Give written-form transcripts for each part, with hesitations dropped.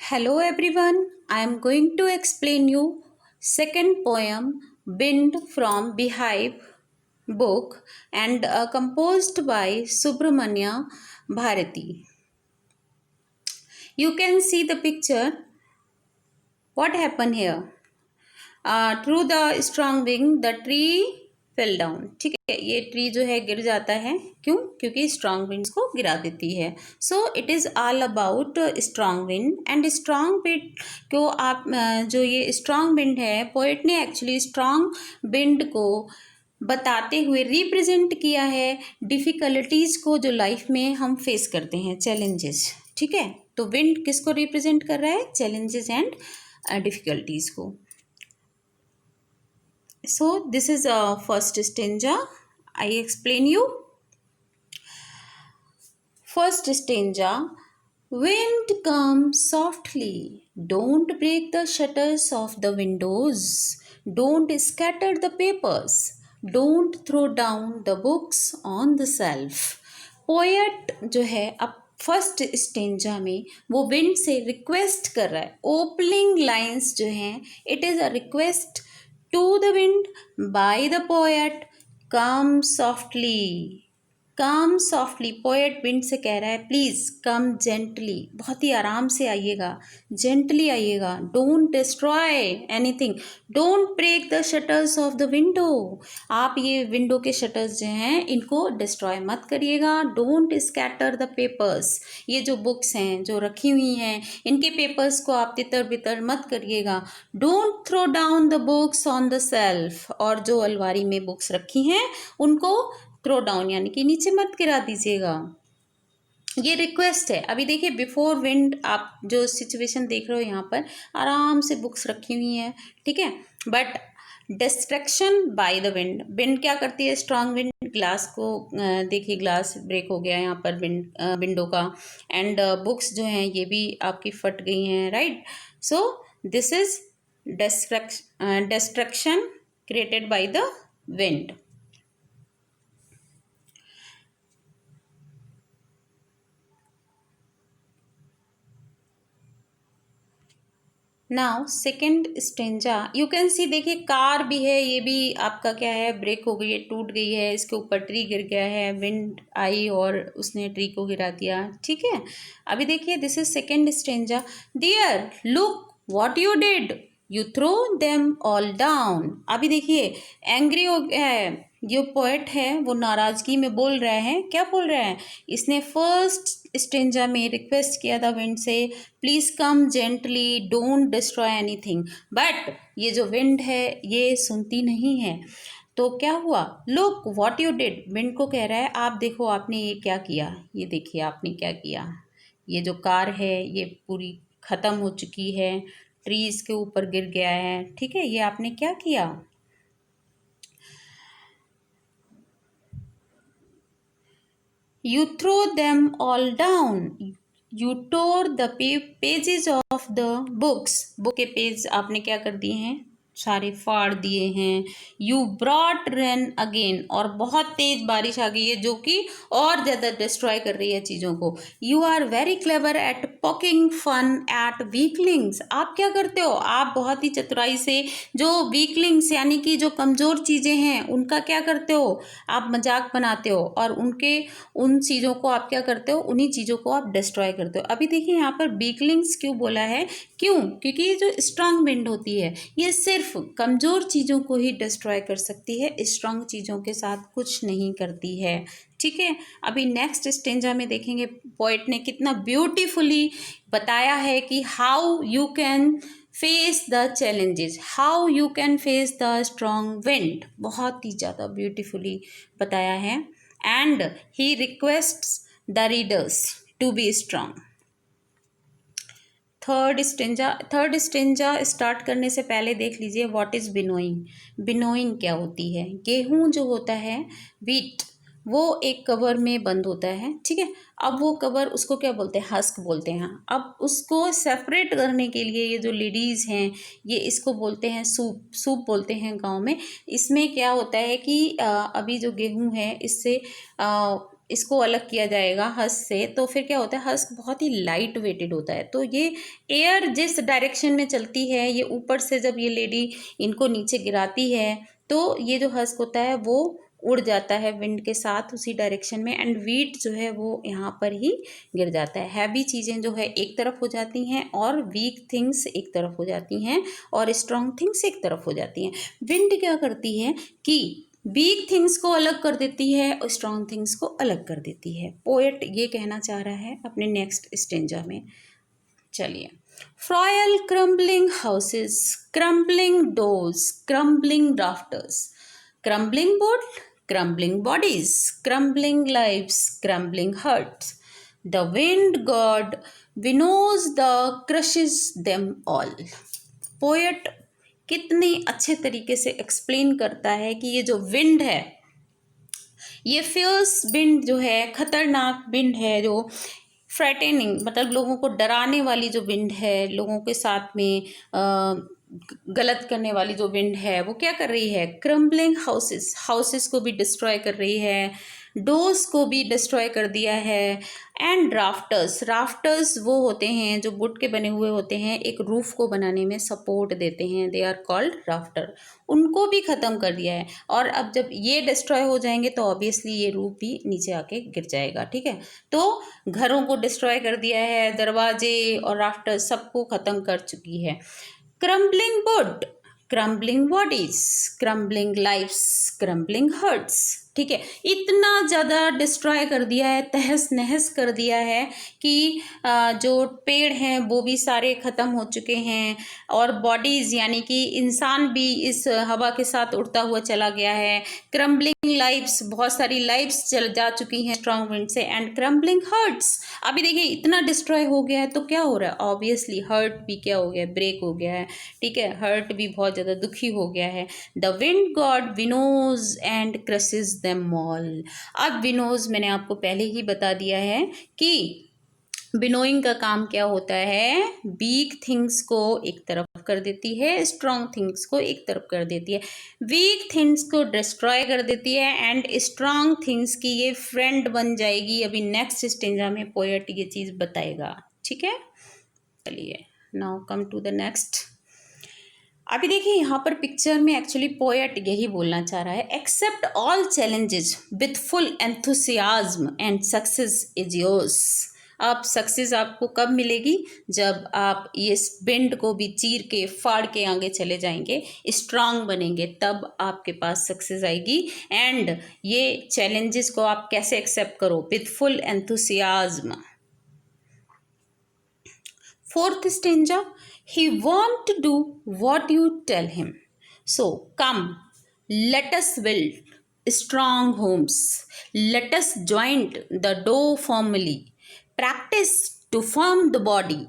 Hello everyone, I am going to explain you second poem Bind from Beehive book and composed by Subramanya Bharati. You can see the picture. What happened here? Through the strong wind, the tree fell down. ठीक है, ये tree जो है गिर जाता है. क्यों? क्योंकि स्ट्रॉन्ग विंड्स को गिरा देती है. So it is all about strong wind. And strong wind को आप जो ये स्ट्रॉन्ग विंड है, पोएट ने एक्चुअली स्ट्रॉन्ग विंड को बताते हुए रिप्रेजेंट किया है डिफ़िकल्टीज़ को जो लाइफ में हम फेस करते हैं, चैलेंजेस. ठीक है, तो विंड किसको रिप्रेजेंट कर रहा है? चैलेंजेस एंड डिफ़िकल्टीज़ को. So this is first stanza. I explain you. First stanza. Wind comes softly. Don't break the shutters of the windows. Don't scatter the papers. Don't throw down the books on the shelf. Poet जो है अब first stanza में वो wind से request कर रहा है. Opening lines जो हैं, it is a request to the wind by the poet. Come softly. Come softly. Poet wind से कह रहा है प्लीज़ कम जेंटली. बहुत ही आराम से आइएगा, जेंटली आइएगा. Don't destroy anything. Don't break the shutters of the window. आप ये विंडो के शटर्स जो हैं इनको डिस्ट्रॉय मत करिएगा. Don't scatter the papers. ये जो बुक्स हैं जो रखी हुई हैं इनके पेपर्स को आप तितर बितर मत करिएगा. Don't throw down the books on the shelf. और जो अलमारी में बुक्स रखी हैं उनको थ्रो डाउन यानी कि नीचे मत गिरा दीजिएगा. ये रिक्वेस्ट है. अभी देखिए बिफोर विंड आप जो सिचुएशन देख रहे हो यहाँ पर आराम से बुक्स रखी हुई हैं. ठीक है, but distraction by the wind. Wind क्या करती है? स्ट्रॉन्ग विंड ग्लास को देखिए ग्लास ब्रेक हो गया यहाँ पर विंडो का. एंड बुक्स जो हैं ये भी आपकी फट गई हैं. Right. So this is distraction created by the wind. Now second stanza you can see. देखिए कार भी है, ये भी आपका क्या है, ब्रेक हो गई है, टूट गई है. इसके ऊपर ट्री गिर गया है. विंड आई और उसने ट्री को गिरा दिया. ठीक है, अभी देखिए this is second stanza. Dear look what you did. You throw them all down. अभी देखिए एंग्री हो गया है. जो पोएट है वो नाराज़गी में बोल रहा है. क्या बोल रहा है? इसने फर्स्ट स्टेंजा में रिक्वेस्ट किया था विंड से please come gently, don't destroy anything. But ये जो विंड है ये सुनती नहीं है. तो क्या हुआ? Look what you did. Wind को कह रहा है आप देखो आपने ये क्या किया. ये देखिए आपने क्या किया. ये जो कार है ये पूरी ख़त्म हो चुकी है. ट्रीज़ के ऊपर गिर गया है. ठीक है, ये आपने क्या किया. You throw them all down. You tore the pages of the books. Book के पेज आपने क्या कर दिए हैं? सारे फाड़ दिए हैं. You brought rain again. और बहुत तेज़ बारिश आ गई है जो कि और ज़्यादा डिस्ट्रॉय कर रही है चीज़ों को. You are very clever at poking fun at weaklings. आप क्या करते हो? आप बहुत ही चतुराई से जो वीकलिंग्स यानी कि जो कमज़ोर चीज़ें हैं उनका क्या करते हो? आप मजाक बनाते हो और उन चीज़ों को आप क्या करते हो? उन्हीं चीज़ों को आप डिस्ट्रॉय करते हो. अभी देखिए यहाँ पर वीकलिंग्स क्यों बोला है? क्यों? क्योंकि ये जो स्ट्रांग विंड होती है ये सिर्फ कमज़ोर चीज़ों को ही डिस्ट्रॉय कर सकती है, स्ट्रांग चीज़ों के साथ कुछ नहीं करती है. ठीक है, अभी नेक्स्ट स्टेंजा में देखेंगे पोएट ने कितना ब्यूटीफुली बताया है कि how you can face the challenges, how you can face the strong wind. बहुत ही ज़्यादा ब्यूटीफुली बताया है. And he requests the readers to be strong. Third stanza start करने से पहले देख लीजिए व्हाट इज़ बिनोइंग. बिनोइंग क्या होती है? गेहूँ जो होता है, व्हीट, वो एक कवर में बंद होता है. ठीक है, अब वो कवर उसको क्या बोलते हैं? हस्क बोलते हैं. अब उसको सेपरेट करने के लिए ये जो लेडीज़ हैं ये इसको बोलते हैं सूप. सूप बोलते हैं गांव में. इसमें क्या होता है कि अभी जो गेहूं है इससे इसको अलग किया जाएगा हस्क से, तो फिर क्या होता है, हस्क बहुत ही लाइट वेटेड होता है। तो ये एयर जिस डायरेक्शन में चलती है, ये ऊपर से जब ये लेडी इनको नीचे गिराती है तो ये जो हस्क होता है वो उड़ जाता है विंड के साथ उसी डायरेक्शन में, एंड वीट जो है वो यहाँ पर ही गिर जाता है। हैवी चीज़ें जो है एक तरफ हो जाती हैं और वीक थिंग्स एक तरफ हो जाती हैं और स्ट्रॉन्ग थिंग्स एक तरफ हो जाती हैं। विंड क्या करती है कि वीक थिंग्स को अलग कर देती है और स्ट्रॉन्ग थिंग्स को अलग कर देती है। पोएट ये कहना चाह रहा है अपने नेक्स्ट स्टेंजा में। चलिए, frail crumbling houses, crumbling doors, crumbling rafters, crumbling board, crumbling bodies, crumbling lives, crumbling hearts. The wind god winnows the crushes them all. Poet कितने अच्छे तरीके से एक्सप्लेन करता है कि ये जो विंड है, ये फियर्स विंड जो है, खतरनाक विंड है, जो फ्रैटेनिंग मतलब लोगों को डराने वाली जो विंड है, लोगों के साथ में गलत करने वाली जो विंड है, वो क्या कर रही है, क्रम्बलिंग हाउसेस को भी डिस्ट्रॉय कर रही है, डोर्स को भी डिस्ट्रॉय कर दिया है, एंड राफ्टर्स वो होते हैं जो वुड के बने हुए होते हैं, एक रूफ को बनाने में सपोर्ट देते हैं, दे आर कॉल्ड राफ्टर, उनको भी ख़त्म कर दिया है। और अब जब ये डिस्ट्रॉय हो जाएंगे तो ऑब्वियसली ये रूफ भी नीचे आके गिर जाएगा, ठीक है। तो घरों को डिस्ट्रॉय कर दिया है, दरवाजे और राफ्टर्स सबको ख़त्म कर चुकी है। Crumbling wood, crumbling bodies, crumbling lives, crumbling hearts, ठीक है। इतना ज़्यादा डिस्ट्रॉय कर दिया है, तहस नहस कर दिया है कि जो पेड़ हैं वो भी सारे ख़त्म हो चुके हैं, और बॉडीज़ यानी कि इंसान भी इस हवा के साथ उड़ता हुआ चला गया है। क्रम्बलिंग लाइफ्स, बहुत सारी लाइफ्स चल जा चुकी हैं स्ट्रॉन्ग विंड से, एंड क्रम्बलिंग हर्ट्स, अभी देखिए इतना डिस्ट्रॉय हो गया है तो क्या हो रहा है, ऑब्वियसली हर्ट भी क्या हो गया है, ब्रेक हो गया है, ठीक है, हर्ट भी बहुत ज़्यादा दुखी हो गया है। The wind god winnows and crushes them all. अब विनोज मैंने आपको पहले ही बता दिया है कि विनोइंग का काम क्या होता है, वीक थिंग्स को एक तरफ कर देती है, स्ट्रॉन्ग थिंग्स को एक तरफ कर देती है, वीक थिंग्स को डिस्ट्रॉय कर देती है, एंड स्ट्रॉन्ग थिंग्स की ये फ्रेंड बन जाएगी। अभी नेक्स्ट स्टेंजा में पोएट ये चीज़ बताएगा, ठीक है। चलिए, now come to the next. अभी देखिए यहाँ पर पिक्चर में एक्चुअली पोएट यही बोलना चाह रहा है, accept all challenges with full enthusiasm and success is yours. अब सक्सेस आपको कब मिलेगी, जब आप ये विंड को भी चीर के फाड़ के आगे चले जाएंगे, स्ट्रांग बनेंगे, तब आपके पास सक्सेस आएगी। एंड ये चैलेंजेस को आप कैसे एक्सेप्ट करो, with full enthusiasm. Fourth stanza, he want to do what you tell him, so come, let us build strong homes, let us join the door firmly, practice to form the body,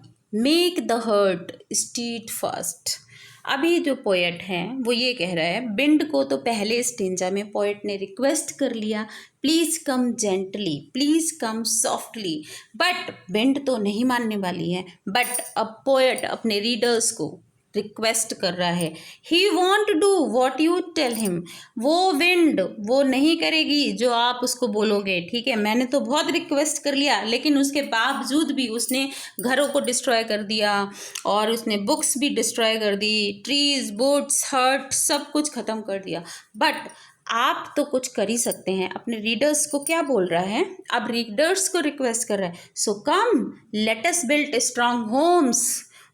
make the heart steadfast। अभी जो poet है वो ये कह रहा है, wind को तो पहले स्टेंजा में पोएट ने रिक्वेस्ट कर लिया, please come gently, please come softly, but wind तो नहीं मानने वाली है। बट अब पोएट अपने रीडर्स को रिक्वेस्ट कर रहा है, he won't do what you tell him, वो विंड वो नहीं करेगी जो आप उसको बोलोगे, ठीक है। मैंने तो बहुत रिक्वेस्ट कर लिया, लेकिन उसके बावजूद भी उसने घरों को डिस्ट्रॉय कर दिया और उसने बुक्स भी डिस्ट्रॉय कर दी, ट्रीज, वुड्स, हर्ट, सब कुछ ख़त्म कर दिया। बट आप तो कुछ कर ही सकते हैं। अपने रीडर्स को क्या बोल रहा है, अब रीडर्स को रिक्वेस्ट कर रहा है, so come let us build strong homes.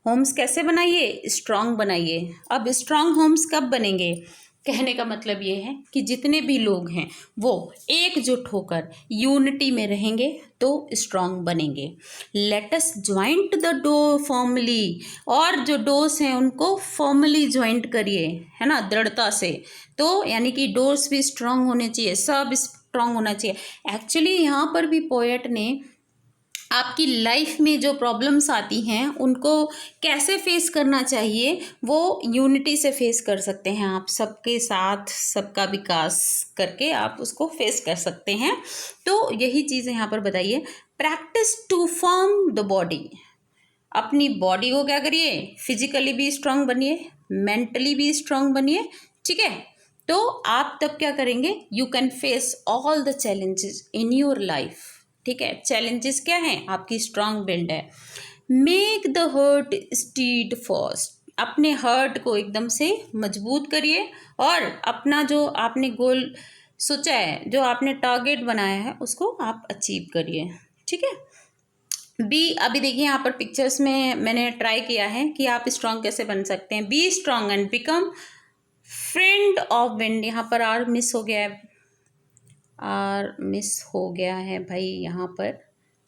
Homes कैसे बनाइए, स्ट्रॉन्ग बनाइए। अब स्ट्रॉन्ग होम्स कब बनेंगे, कहने का मतलब ये है कि जितने भी लोग हैं वो एकजुट होकर यूनिटी में रहेंगे तो स्ट्रॉन्ग बनेंगे। Let us joint the door formally, और जो डोर्स हैं उनको फॉर्मली ज्वाइंट करिए, है ना, दृढ़ता से। तो यानी कि डोर्स भी स्ट्रॉन्ग होने चाहिए, सब स्ट्रॉन्ग होना चाहिए। एक्चुअली यहाँ पर भी पोएट ने आपकी लाइफ में जो प्रॉब्लम्स आती हैं उनको कैसे फेस करना चाहिए, वो यूनिटी से फेस कर सकते हैं आप, सबके साथ सबका विकास करके आप उसको फेस कर सकते हैं। तो यही चीज़ें यहाँ पर बताइए। Practice to form the body, अपनी बॉडी को क्या करिए, फिजिकली भी स्ट्रांग बनिए, मेंटली भी स्ट्रांग बनिए, ठीक है। तो आप तब क्या करेंगे, you can face all the challenges in your life. ठीक है, चैलेंजेस क्या हैं, आपकी स्ट्रांग बिल्ड है। Make the heart steady first, अपने हर्ट को एकदम से मजबूत करिए और अपना जो आपने गोल सोचा है, जो आपने टारगेट बनाया है, उसको आप अचीव करिए। ठीक है। बी, अभी देखिए यहाँ पर पिक्चर्स में मैंने ट्राई किया है कि आप स्ट्रांग कैसे बन सकते हैं। B strong and become friend of wind. यहाँ पर आर मिस हो गया है, आर मिस हो गया है भाई यहाँ पर।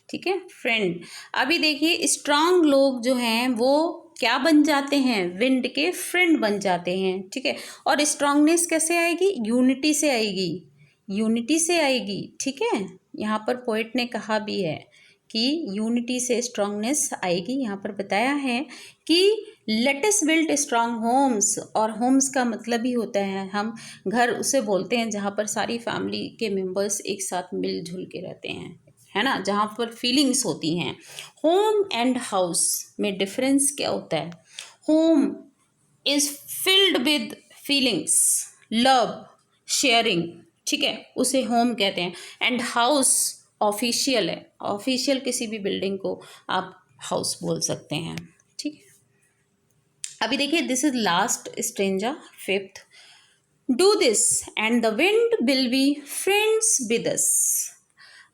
ठीक है, फ्रेंड। अभी देखिए स्ट्रांग लोग जो हैं वो क्या बन जाते हैं, विंड के फ्रेंड बन जाते हैं। ठीक है, और स्ट्रांगनेस कैसे आएगी, यूनिटी से आएगी, यूनिटी से आएगी। ठीक है, यहाँ पर पोएट ने कहा भी है कि यूनिटी से स्ट्रांगनेस आएगी। यहाँ पर बताया है कि let us build strong homes, और होम्स का मतलब ही होता है, हम घर उसे बोलते हैं जहाँ पर सारी फैमिली के मेंबर्स एक साथ मिलजुल के रहते हैं, है ना, जहाँ पर फीलिंग्स होती हैं। होम एंड हाउस में डिफरेंस क्या होता है, home is filled with feelings, love, sharing. ठीक है, उसे होम कहते हैं। एंड हाउस ऑफिशियल है, ऑफिशियल किसी भी बिल्डिंग को आप हाउस बोल सकते हैं। ठीक है, अभी देखिए this is last stanza, fifth. Do this and the wind will be friends with अस।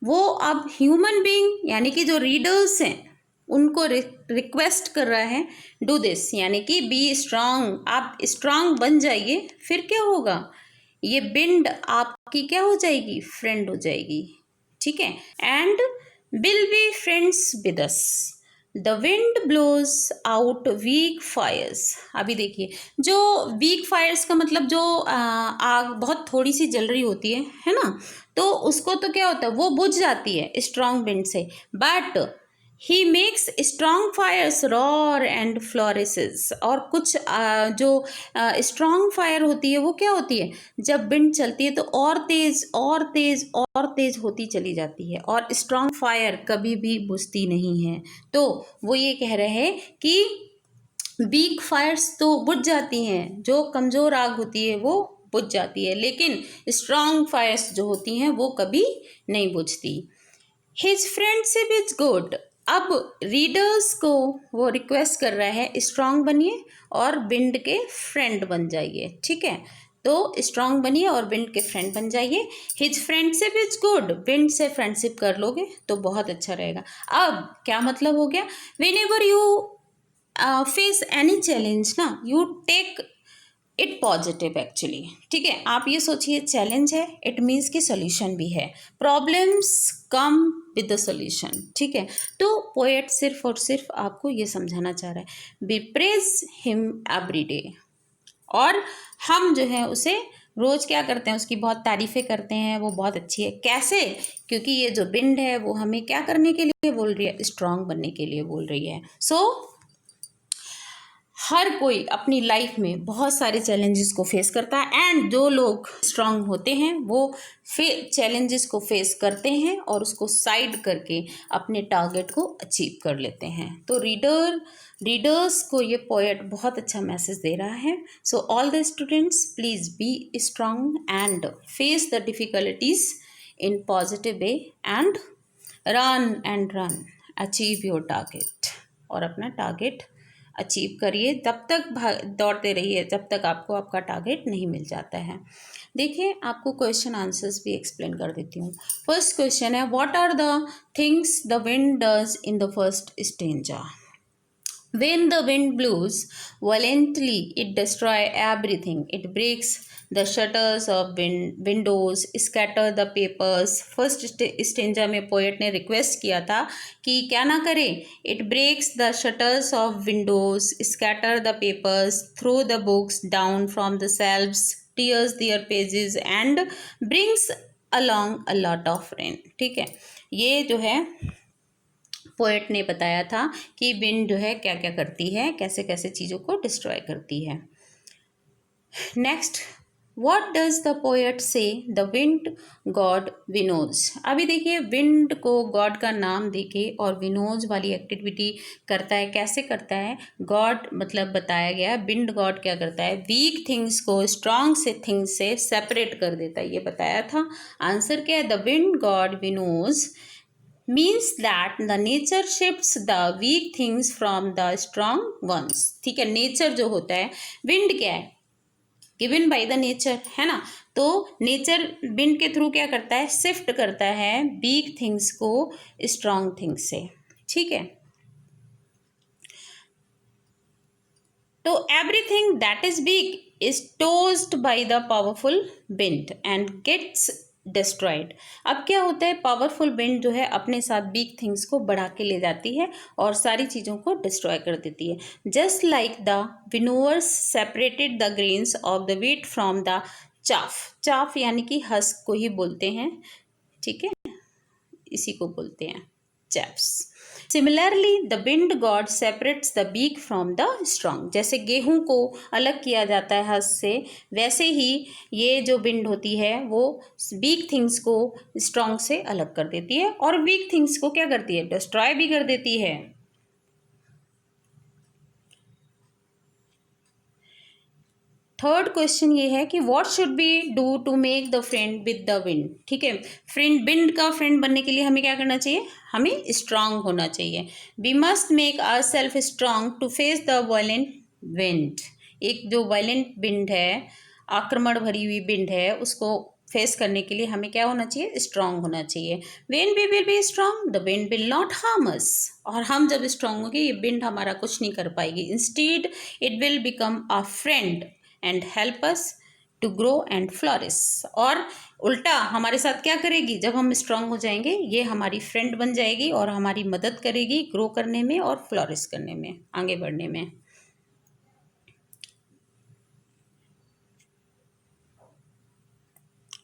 वो अब ह्यूमन बीइंग यानी कि जो रीडर्स हैं उनको रिक्वेस्ट कर रहा है, डू दिस यानी कि बी स्ट्रांग, आप स्ट्रांग बन जाइए। फिर क्या होगा, ये बिंड आपकी क्या हो जाएगी, फ्रेंड हो जाएगी। ठीक है, and will be friends with us. The wind blows out weak fires. अभी देखिए जो वीक फायर्स का मतलब जो आग बहुत थोड़ी सी जल रही होती है ना, तो उसको तो क्या होता है, वो बुझ जाती है स्ट्रांग विंड से। But he makes strong fires roar and flourishes. और कुछ जो स्ट्रांग फायर होती है वो क्या होती है, जब विंड चलती है तो और तेज और तेज और तेज होती चली जाती है, और स्ट्रांग फायर कभी भी बुझती नहीं है। तो वो ये कह रहे हैं कि वीक फायर्स तो बुझ जाती हैं, जो कमज़ोर आग होती है वो बुझ जाती है, लेकिन स्ट्रांग फायर्स जो होती हैं वो कभी नहीं बुझती। His friendship is good. अब रीडर्स को वो रिक्वेस्ट कर रहा है, स्ट्रांग बनिए और विंड के फ्रेंड बन जाइए। ठीक है, तो स्ट्रांग बनिए और विंड के फ्रेंड बन जाइए। His friendship is good, wind से फ्रेंडशिप कर लोगे तो बहुत अच्छा रहेगा। अब क्या मतलब हो गया, whenever you face any challenge ना, you take it positive actually. ठीक है, आप ये सोचिए चैलेंज है, इट मीन्स कि सोल्यूशन भी है, problems come with the solution. ठीक है, तो पोएट सिर्फ और सिर्फ आपको ये समझाना चाह रहा है, be praise him every day. और हम जो है उसे रोज़ क्या करते हैं, उसकी बहुत तारीफ़ें करते हैं, वो बहुत अच्छी है। कैसे, क्योंकि ये जो विंड है वो हमें क्या करने के लिए बोल रही है, स्ट्रांग बनने के लिए बोल रही है। सो हर कोई अपनी लाइफ में बहुत सारे चैलेंजेस को फेस करता है, एंड जो लोग स्ट्रांग होते हैं वो चैलेंजेस को फेस करते हैं और उसको साइड करके अपने टारगेट को अचीव कर लेते हैं। तो रीडर्स को ये पोएट बहुत अच्छा मैसेज दे रहा है। So all the students please be strong and face the difficulties in positive way and run achieve your target. और अपना टारगेट अचीव करिए, तब तक दौड़ते रहिए जब तक आपको आपका टारगेट नहीं मिल जाता है। देखिए आपको क्वेश्चन आंसर्स भी एक्सप्लेन कर देती हूँ। फर्स्ट क्वेश्चन है, what are the things the wind does in the first stanza. When the wind blows violently, it destroys everything. It breaks the shutters of windows, scatter the papers. First stanza में poet ने request किया था कि क्या ना करे, it breaks the shutters of windows, scatter the papers, throw the books down from the shelves, tears their pages and brings along a lot of rain. ठीक है, ये जो है पोएट ने बताया था कि विंड जो है क्या क्या करती है, कैसे कैसे चीज़ों को डिस्ट्रॉय करती है। Next, What does the poet say the wind god winnows? अभी देखिए विंड को गॉड का नाम देके और विनोज वाली एक्टिविटी करता है। कैसे करता है? गॉड मतलब बताया गया, विंड गॉड क्या करता है? वीक थिंग्स को स्ट्रॉन्ग से थिंग्स से सेपरेट कर देता है, ये बताया था। आंसर क्या है? The wind god winnows means that the nature shifts the weak things from the strong ones। ठीक है, नेचर जो होता है, विंड क्या है? गिवन बाय द नेचर, है ना। तो नेचर विंड के थ्रू क्या करता है? शिफ्ट करता है वीक थिंग्स को स्ट्रॉन्ग थिंग्स से। ठीक है, तो everything that is weak is tossed by the powerful wind and gets destroyed. अब क्या होता है? पावरफुल विंड जो है अपने साथ वीक थिंग्स को बढ़ा के ले जाती है और सारी चीज़ों को डिस्ट्रॉय कर देती है। Just like the winnowers separated the grains of the wheat from the chaff. Chaff यानी कि हस्क को ही बोलते हैं, ठीक है, इसी को बोलते हैं chaffs। Similarly the wind god separates the weak from the strong. जैसे गेहूं को अलग किया जाता है हस से, वैसे ही ये जो विंड होती है वो वीक थिंग्स को स्ट्रॉन्ग से अलग कर देती है और वीक थिंग्स को क्या करती है? डिस्ट्रॉय भी कर देती है। थर्ड क्वेश्चन ये है कि what should be do to make the friend with the wind. ठीक है, फ्रेंड विंड का फ्रेंड बनने के लिए हमें क्या करना चाहिए? हमें स्ट्रांग होना चाहिए। We must make our self strong to face the violent wind. एक जो वायलेंट विंड है, आक्रमण भरी हुई विंड है, उसको फेस करने के लिए हमें क्या होना चाहिए? स्ट्रांग होना चाहिए। When we will be strong the wind will not harm us. और हम जब स्ट्रांग होंगे ये विंड हमारा कुछ नहीं कर पाएगी। Instead it will become a friend and help us to grow and flourish. और उल्टा हमारे साथ क्या करेगी? जब हम स्ट्रांग हो जाएंगे ये हमारी फ्रेंड बन जाएगी और हमारी मदद करेगी ग्रो करने में और फ्लॉरिश करने में, आगे बढ़ने में।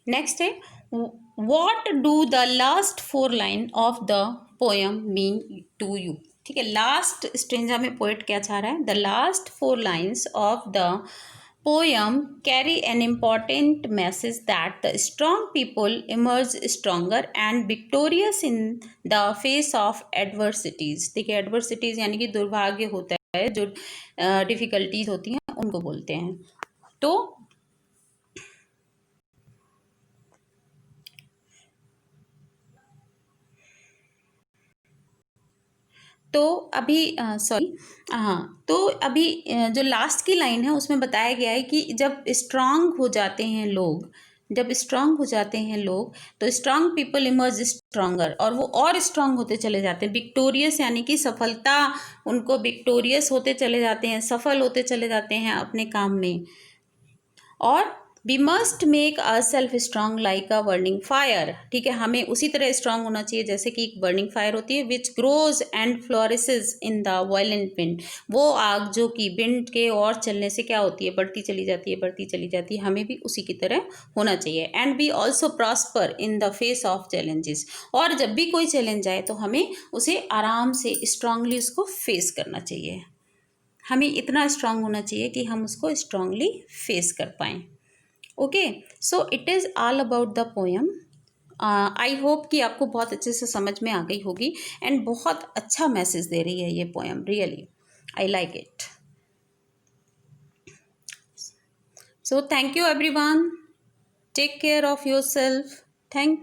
नेक्स्ट है what do the last 4 line of the poem mean to you. ठीक है, लास्ट स्ट्रेंजा में पोएट क्या चाह रहा है? The last 4 lines of the poem carry an important message that the strong people emerge stronger and victorious in the face of adversities। देखिए adversities यानी कि दुर्भाग्य होता है, जो डिफिकल्टीज होती हैं उनको बोलते हैं। तो अभी सॉरी, हाँ, तो अभी जो लास्ट की लाइन है उसमें बताया गया है कि जब स्ट्रांग हो जाते हैं लोग, जब स्ट्रांग हो जाते हैं लोग तो स्ट्रांग पीपल इमर्ज स्ट्रांगर, और वो और स्ट्रांग होते चले जाते हैं। विक्टोरियस यानी कि सफलता, उनको विक्टोरियस होते चले जाते हैं, सफल होते चले जाते हैं अपने काम में। और we must make our self strong like a burning fire. ठीक है, हमें उसी तरह स्ट्रांग होना चाहिए जैसे कि एक बर्निंग फायर होती है, which grows and flourishes in the violent wind. वो आग जो कि विंड के और चलने से क्या होती है? बढ़ती चली जाती है, बढ़ती चली जाती है। हमें भी उसी की तरह होना चाहिए। And we also prosper in the face of challenges. और जब भी कोई चैलेंज आए तो हमें उसे आराम से स्ट्रांगली उसको फेस करना चाहिए। हमें इतना स्ट्रांग होना चाहिए कि हम उसको स्ट्रांगली फेस कर पाएँ। Okay, so it is all about the poem. I hope कि आपको बहुत अच्छे से समझ में आ गई होगी एंड बहुत अच्छा मैसेज दे रही है ये poem. Really I like it. So thank you everyone, take care of your self. Thank